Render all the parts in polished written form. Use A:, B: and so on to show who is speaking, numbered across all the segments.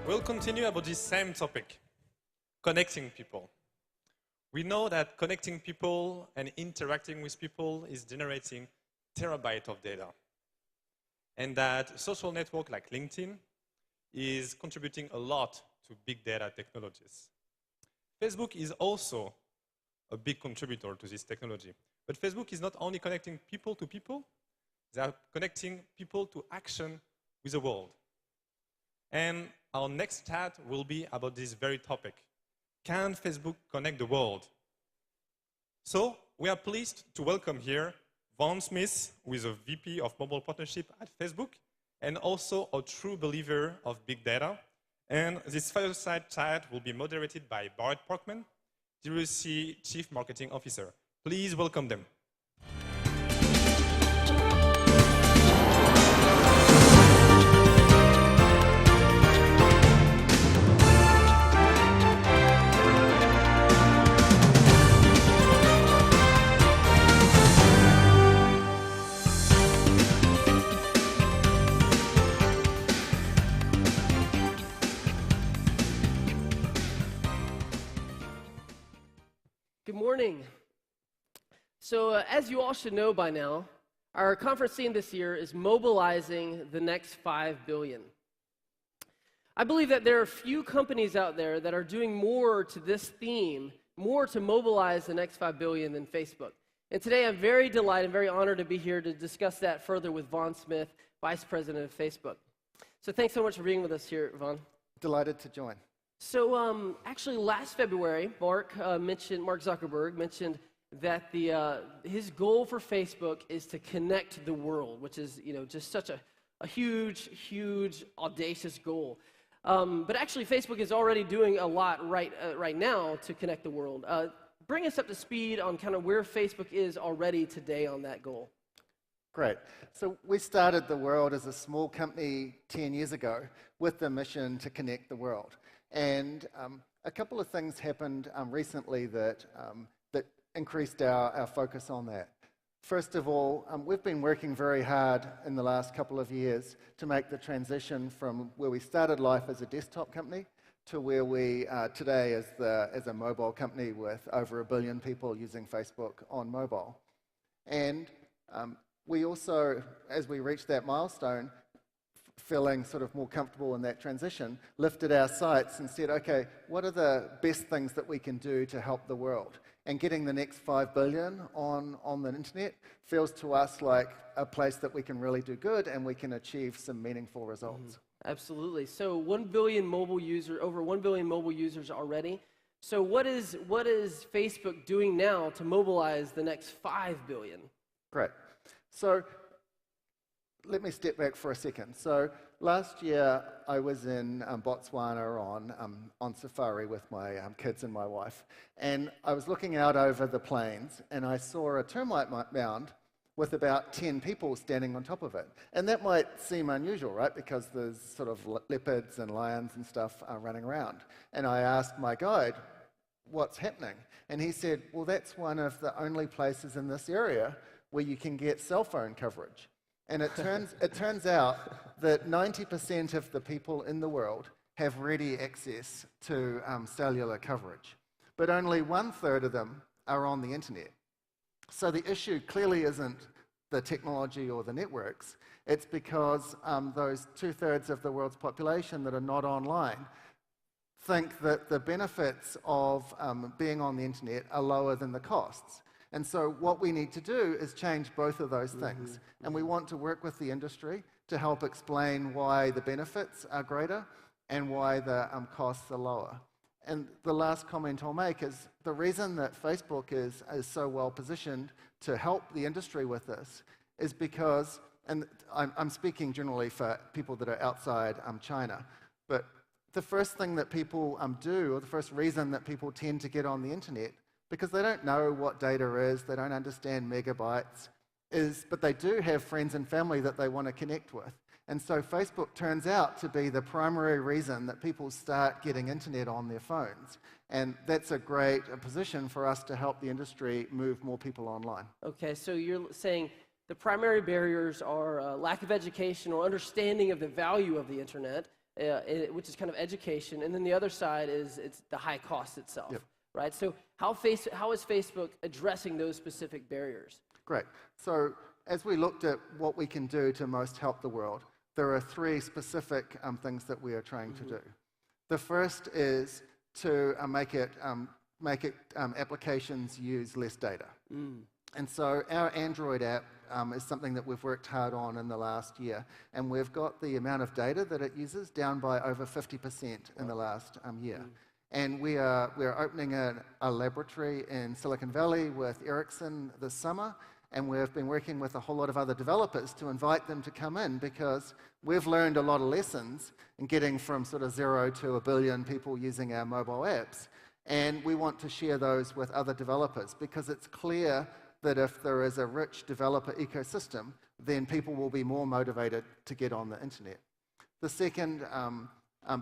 A: We'll continue about this same topic, connecting people. We know that connecting people and interacting with people is generating terabytes of data. And that social network like LinkedIn is contributing a lot to big data technologies. Facebook is also a big contributor to this technology. But Facebook is not only connecting people to people, they are connecting people to action with the world. And our next chat will be about this very topic. Can Facebook connect the world? So we are pleased to welcome here Vaughn Smith, who is a VP of Mobile Partnership at Facebook, and also a true believer of big data. And this Fireside chat will be moderated by Barrett, Parkman, DRC Chief Marketing Officer. Please welcome them.
B: Good morning. So as you all should know by now, our conference theme this year is mobilizing the next 5 billion. I believe that there are few companies out there that are doing more to this theme, more to mobilize the next 5 billion than Facebook. And today I'm very delighted, very honored to be here to discuss that further with Vaughn Smith, Vice President of Facebook. So thanks so much for being with us here, Vaughn.
C: Delighted to join.
B: So actually last February, Mark Zuckerberg mentioned that his goal for Facebook is to connect the world, which is just such a huge, audacious goal. But actually Facebook is already doing a lot right now to connect the world. Bring us up to speed on kind of where Facebook is already today on that goal.
C: Great. So we started the world as a small company 10 years ago with the mission to connect the world. And a couple of things happened recently that increased our focus on that. First of all, we've been working very hard in the last couple of years to make the transition from where we started life as a desktop company to where we are today as a mobile company with over 1 billion people using Facebook on mobile. And we also, as we reached that milestone, feeling sort of more comfortable in that transition, lifted our sights and said, okay, what are the best things that we can do to help the world? And getting the next 5 billion on the internet feels to us like a place that we can really do good and we can achieve some meaningful results.
B: Mm-hmm. Absolutely. So over 1 billion mobile users already. So what is Facebook doing now to mobilize the next 5 billion?
C: Great. So let me step back for a second. So last year, I was in Botswana on safari with my kids and my wife, and I was looking out over the plains, and I saw a termite mound with about 10 people standing on top of it. And that might seem unusual, right? Because there's sort of leopards and lions and stuff running around. And I asked my guide, what's happening? And he said, well, that's one of the only places in this area where you can get cell phone coverage. And it turns out that 90% of the people in the world have ready access to cellular coverage, but only 1/3 of them are on the internet. So the issue clearly isn't the technology or the networks. It's because those 2/3 of the world's population that are not online think that the benefits of being on the internet are lower than the costs. And so what we need to do is change both of those things. Mm-hmm. And we want to work with the industry to help explain why the benefits are greater and why the costs are lower. And the last comment I'll make is the reason that Facebook is so well positioned to help the industry with this is because, and I'm speaking generally for people that are outside China, but the first thing that people do, or the first reason that people tend to get on the internet, because they don't know what data is, they don't understand megabytes, but they do have friends and family that they want to connect with. And so Facebook turns out to be the primary reason that people start getting internet on their phones. And that's a great position for us to help the industry move more people online.
B: Okay, so you're saying the primary barriers are lack of education or understanding of the value of the internet, which is kind of education, and then the other side is it's the high cost itself,
C: Yep.
B: right? So how is Facebook addressing those specific barriers?
C: Great. So as we looked at what we can do to most help the world, there are three specific things that we are trying to do. The first is to make applications use less data. And so our Android app is something that we've worked hard on in the last year, and we've got the amount of data that it uses down by over 50% in the last year. And we're opening a laboratory in Silicon Valley with Ericsson this summer, and we've been working with a whole lot of other developers to invite them to come in, because we've learned a lot of lessons in getting from sort of 0 to 1 billion people using our mobile apps. And we want to share those with other developers, because it's clear that if there is a rich developer ecosystem, then people will be more motivated to get on the internet. The second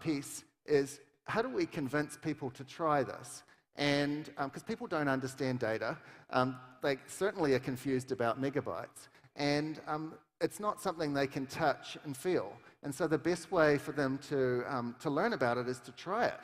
C: piece is, how do we convince people to try this? And because people don't understand data, they certainly are confused about megabytes, and it's not something they can touch and feel. And so the best way for them to learn about it is to try it.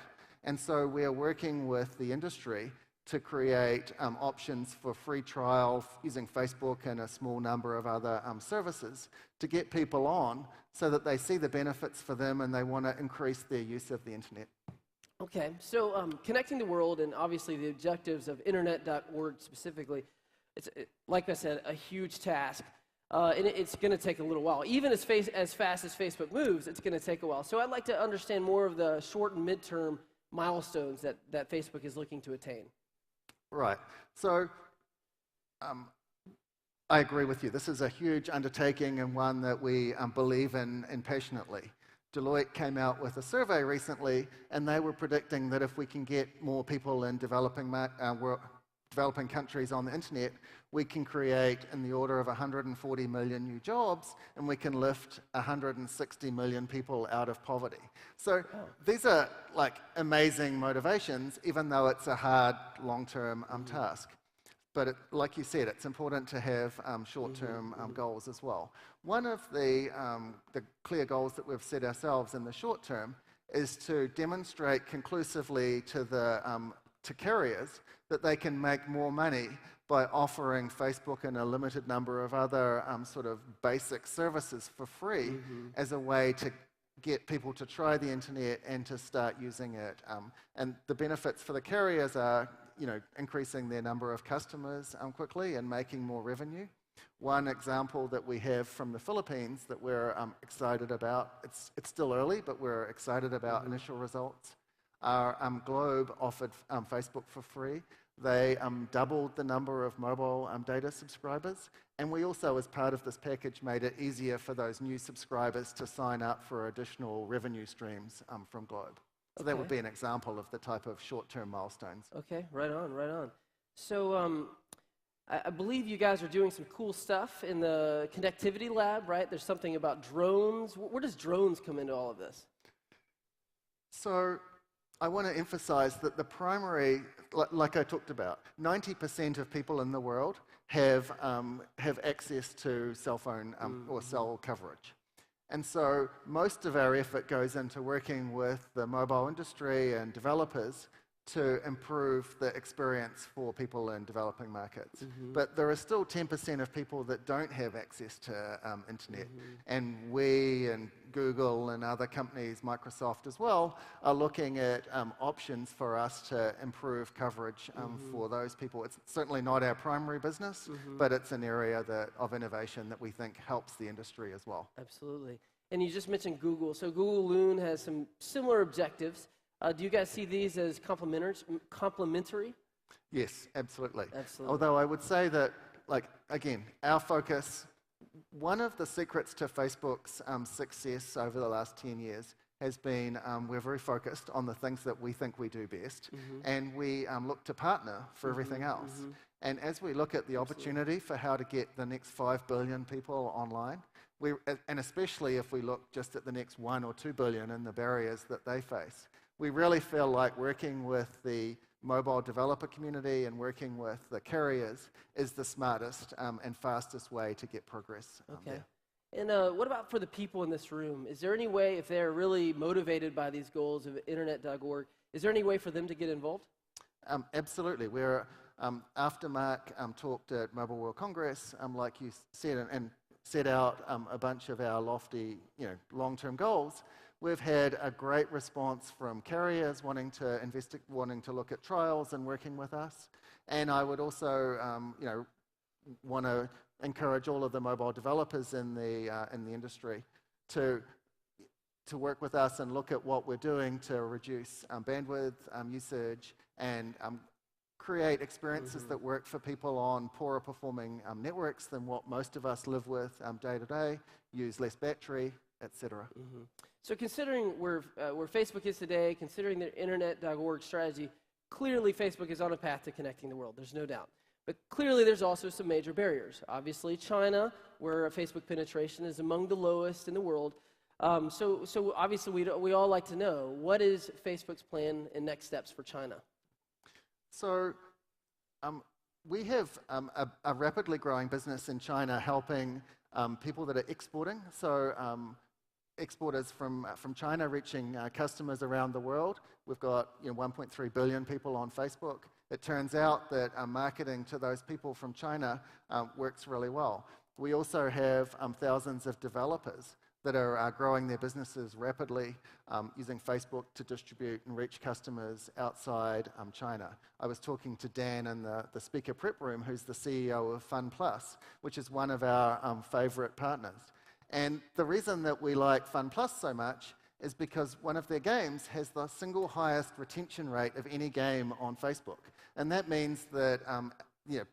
C: And so we are working with the industry to create options for free trial using Facebook and a small number of other services to get people on so that they see the benefits for them and they want to increase their use of the internet.
B: Okay, so connecting the world, and obviously the objectives of internet.org specifically, it's, like I said, a huge task, and it's going to take a little while. Even as fast as Facebook moves, it's going to take a while. So I'd like to understand more of the short and midterm milestones that Facebook is looking to attain.
C: Right. So I agree with you. This is a huge undertaking and one that we believe in passionately. Deloitte came out with a survey recently, and they were predicting that if we can get more people in developing countries on the internet, we can create in the order of 140 million new jobs, and we can lift 160 million people out of poverty. So these are like amazing motivations, even though it's a hard long-term task. But like you said, it's important to have short-term goals as well. One of the clear goals that we've set ourselves in the short term is to demonstrate conclusively to carriers that they can make more money by offering Facebook and a limited number of other sort of basic services for free as a way to get people to try the internet and to start using it. And the benefits for the carriers are, increasing their number of customers quickly and making more revenue. One example that we have from the Philippines that we're excited about, it's still early, but we're excited about initial results, are Globe offered Facebook for free. They doubled the number of mobile data subscribers, and we also, as part of this package, made it easier for those new subscribers to sign up for additional revenue streams from Globe. So that would be an example of the type of short-term milestones. Okay,
B: right on, right on. So I believe you guys are doing some cool stuff in the connectivity lab, right? There's something about drones. Where does drones come into all of this?
C: So I want to emphasize that the primary, like I talked about, 90% of people in the world have access to cell phone or cell coverage. And so most of our effort goes into working with the mobile industry and developers to improve the experience for people in developing markets. But there are still 10% of people that don't have access to internet. And we and Google and other companies, Microsoft as well, are looking at options for us to improve coverage for those people. It's certainly not our primary business, but it's an area of innovation that we think helps the industry as well.
B: Absolutely. And you just mentioned Google. So Google Loon has some similar objectives. Do you guys see these as complementary?
C: Yes, absolutely.
B: Absolutely.
C: Although I would say that, again, our focus, one of the secrets to Facebook's success over the last 10 years has been we're very focused on the things that we think we do best, and we look to partner for everything else. And as we look at the opportunity for how to get the next 5 billion people online, and especially if we look just at the next 1 or 2 billion and the barriers that they face, we really feel like working with the mobile developer community and working with the carriers is the smartest and fastest way to get progress there.
B: And what about for the people in this room? Is there any way, if they're really motivated by these goals of internet.org, is there any way for them to get involved?
C: Absolutely. We're, after Mark talked at Mobile World Congress, like you said, and set out a bunch of our lofty, long-term goals, we've had a great response from carriers wanting to look at trials and working with us. And I would also, want to encourage all of the mobile developers in the industry to work with us and look at what we're doing to reduce bandwidth usage and create experiences that work for people on poorer performing networks than what most of us live with day to day, use less battery, etc.
B: So considering where Facebook is today, considering their internet.org strategy, clearly Facebook is on a path to connecting the world, there's no doubt. But clearly there's also some major barriers. Obviously China, where Facebook penetration is among the lowest in the world. So obviously we all like to know, what is Facebook's plan and next steps for China? So
C: we have a rapidly growing business in China helping people that are exporting. So exporters from China reaching customers around the world. We've got 1.3 billion people on Facebook. It turns out that marketing to those people from China works really well. We also have thousands of developers that are growing their businesses rapidly using Facebook to distribute and reach customers outside China. I was talking to Dan in the speaker prep room, who's the CEO of Fun Plus, which is one of our favorite partners. And the reason that we like Fun Plus so much is because one of their games has the single highest retention rate of any game on Facebook. And that means that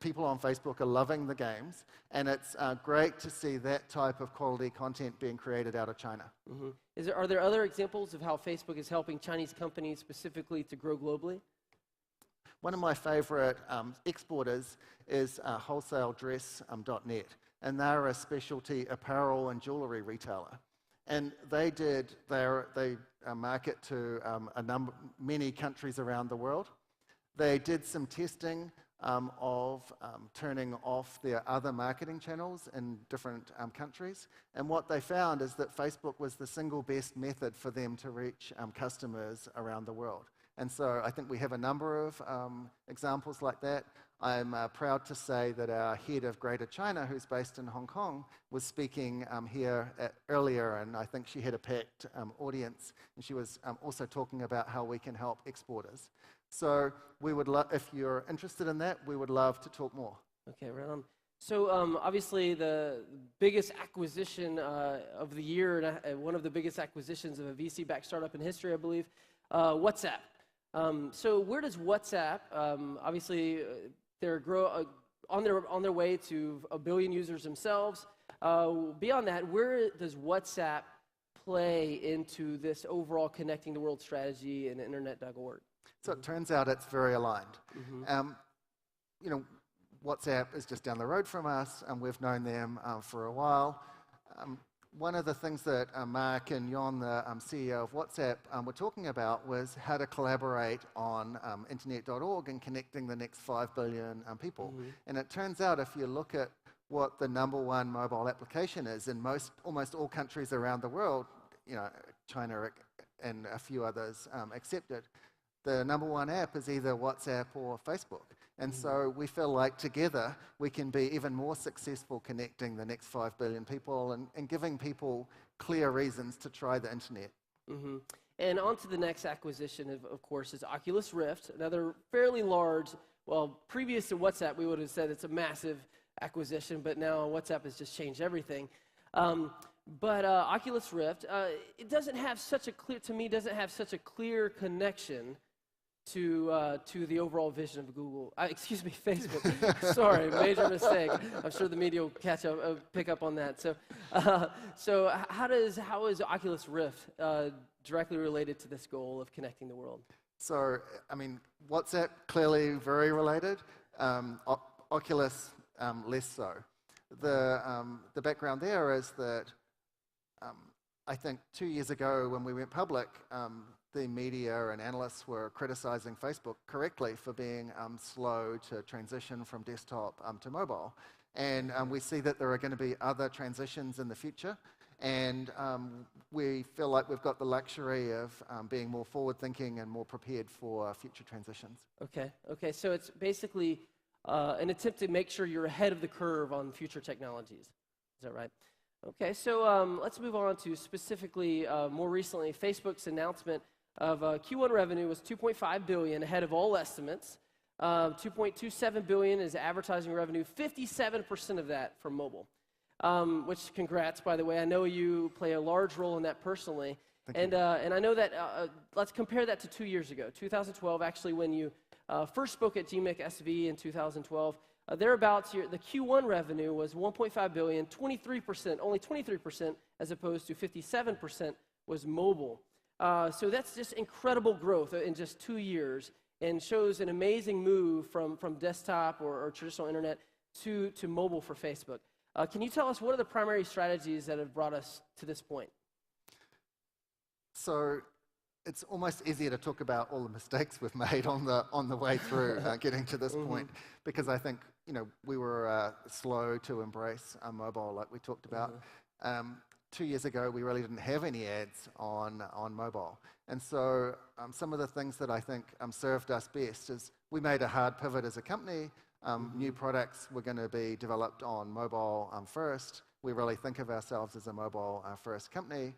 C: people on Facebook are loving the games, and it's great to see that type of quality content being created out of China.
B: Are there other examples of how Facebook is helping Chinese companies specifically to grow globally?
C: One of my favorite exporters is wholesaledress.net, and they're a specialty apparel and jewelry retailer. And they market to many countries around the world. They did some testing of turning off their other marketing channels in different countries. And what they found is that Facebook was the single best method for them to reach customers around the world. And so I think we have a number of examples like that. I'm proud to say that our head of Greater China, who's based in Hong Kong, was speaking here earlier, and I think she had a packed audience. And she was also talking about how we can help exporters. So we would if you're interested in that, we would love to talk more.
B: Okay, right on. So obviously the biggest acquisition of the year, and one of the biggest acquisitions of a VC-backed startup in history, I believe, WhatsApp. So where does WhatsApp, obviously they're on their way to 1 billion users themselves. Beyond that, where does WhatsApp play into this overall connecting the world strategy and internet.org?
C: So it turns out it's very aligned. WhatsApp is just down the road from us, and we've known them for a while. One of the things that Mark and Jon, the CEO of WhatsApp, were talking about was how to collaborate on internet.org and connecting the next 5 billion people. And it turns out if you look at what the #1 mobile application is in almost all countries around the world, China and a few others accepted, the #1 app is either WhatsApp or Facebook. And so we feel like together we can be even more successful connecting the next 5 billion people and giving people clear reasons to try the internet.
B: And on to the next acquisition, of course, is Oculus Rift, another fairly large, well, previous to WhatsApp, we would have said it's a massive acquisition, but now WhatsApp has just changed everything. But Oculus Rift, it doesn't have such a clear connection to the overall vision of Google. Excuse me, Facebook. Sorry, major mistake. I'm sure the media will pick up on that. So how is Oculus Rift directly related to this goal of connecting the world?
C: So, WhatsApp clearly very related. Oculus less so. The background there is that I think 2 years ago when we went public, the media and analysts were criticizing Facebook correctly for being slow to transition from desktop to mobile. And we see that there are going to be other transitions in the future. And we feel like we've got the luxury of being more forward-thinking and more prepared for future transitions.
B: Okay, so it's basically an attempt to make sure you're ahead of the curve on future technologies. Is that right? Okay, so let's move on to specifically, more recently, Facebook's announcement of Q1 revenue was $2.5 billion, ahead of all estimates. $2.27 billion is advertising revenue, 57% of that from mobile. Which, congrats, by the way. I know you play a large role in that personally.
C: Thank you.
B: And I know that, let's compare that to 2 years ago, 2012, actually, when you first spoke at GMIC SV in 2012. Thereabouts, the Q1 revenue was $1.5 billion, 23%, only 23%, as opposed to 57% was mobile. So that's just incredible growth in just 2 years, and shows an amazing move from desktop or traditional internet to mobile for Facebook. Can you tell us what are the primary strategies that have brought us to this point?
C: So it's almost easier to talk about all the mistakes we've made on the way through getting to this point, because I think we were slow to embrace mobile, like we talked about. 2 years ago, we really didn't have any ads on mobile. And so some of the things that I think served us best is we made a hard pivot as a company. New products were going to be developed on mobile first. We really think of ourselves as a mobile first company.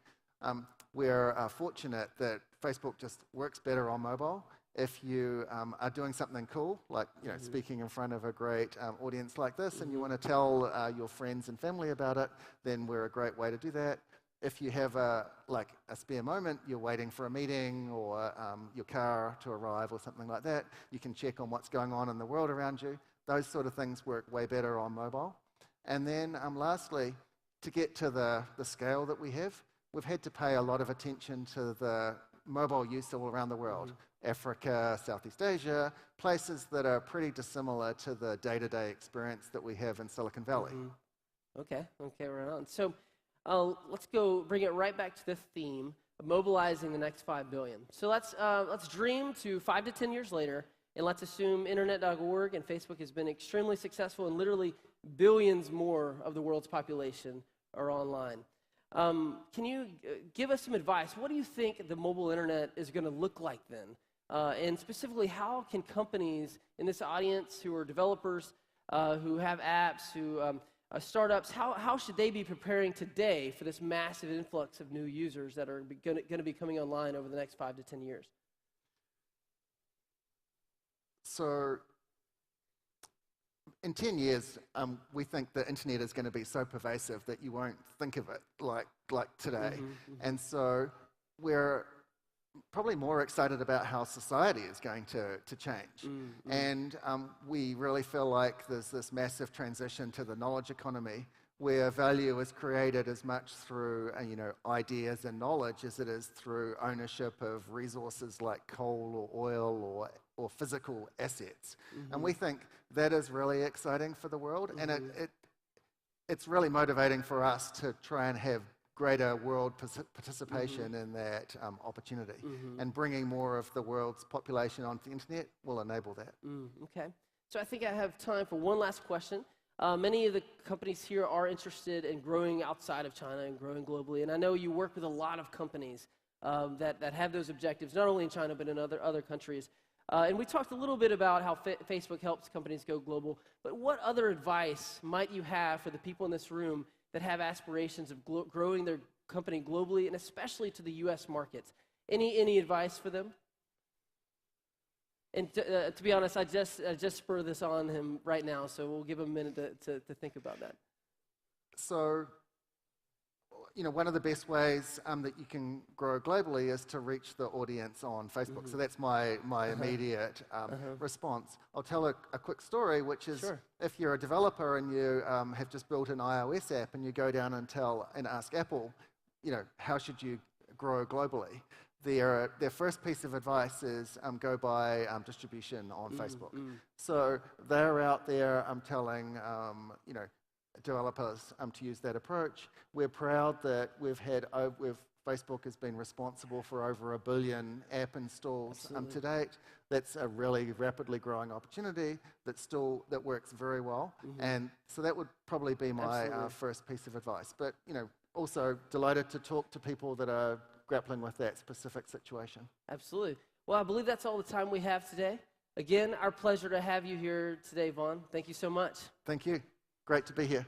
C: We're fortunate that Facebook just works better on mobile. If you are doing something cool, like speaking in front of a great audience like this, and you want to tell your friends and family about it, then we're a great way to do that. If you have a spare moment, you're waiting for a meeting or your car to arrive or something like that, you can check on what's going on in the world around you. Those sort of things work way better on mobile. And then lastly, to get to the scale that we have, we've had to pay a lot of attention to the mobile use all around the world. Africa, Southeast Asia, places that are pretty dissimilar to the day-to-day experience that we have in Silicon Valley.
B: Okay, right on. So let's go bring it right back to the theme of mobilizing the next 5 billion. So let's dream to 5 to 10 years later, and let's assume internet.org and Facebook has been extremely successful, and literally billions more of the world's population are online. Can you give us some advice? What do you think the mobile internet is going to look like then? And specifically, how can companies in this audience who are developers, who have apps, who startups, how should they be preparing today for this massive influx of new users that are going to be coming online over the next 5 to 10 years? So
C: in 10 years, we think the internet is going to be so pervasive that you won't think of it like today. And so we're probably more excited about how society is going to change. And we really feel like there's this massive transition to the knowledge economy, where value is created as much through ideas and knowledge as it is through ownership of resources like coal or oil or physical assets. And we think that is really exciting for the world, and it's really motivating for us to try and have greater world participation in that opportunity. And bringing more of the world's population onto the internet will enable that.
B: Okay. So I think I have time for one last question. Many of the companies here are interested in growing outside of China and growing globally, and I know you work with a lot of companies that have those objectives, not only in China but in other countries. And we talked a little bit about how Facebook helps companies go global, but what other advice might you have for the people in this room that have aspirations of growing their company globally, and especially to the U.S. markets? Any advice for them? And to be honest, I just spur this on him right now, so we'll give him a minute to think about that.
C: So, one of the best ways that you can grow globally is to reach the audience on Facebook. So that's my immediate response. I'll tell a quick story, which is if you're a developer and you have just built an iOS app and you go down and ask Apple, how should you grow globally? Their first piece of advice is go buy distribution on Facebook. So they're out there telling developers to use that approach. We're proud that we've Facebook has been responsible for over 1 billion app installs to
B: Absolutely.
C: date. That's a really rapidly growing opportunity that works very well. And so that would probably be my
B: Absolutely.
C: first piece of advice. But also delighted to talk to people that are grappling with that specific situation.
B: Absolutely. Well, I believe that's all the time we have today. Again, our pleasure to have you here today, Vaughn. Thank you so much.
C: Thank you. Great to be here.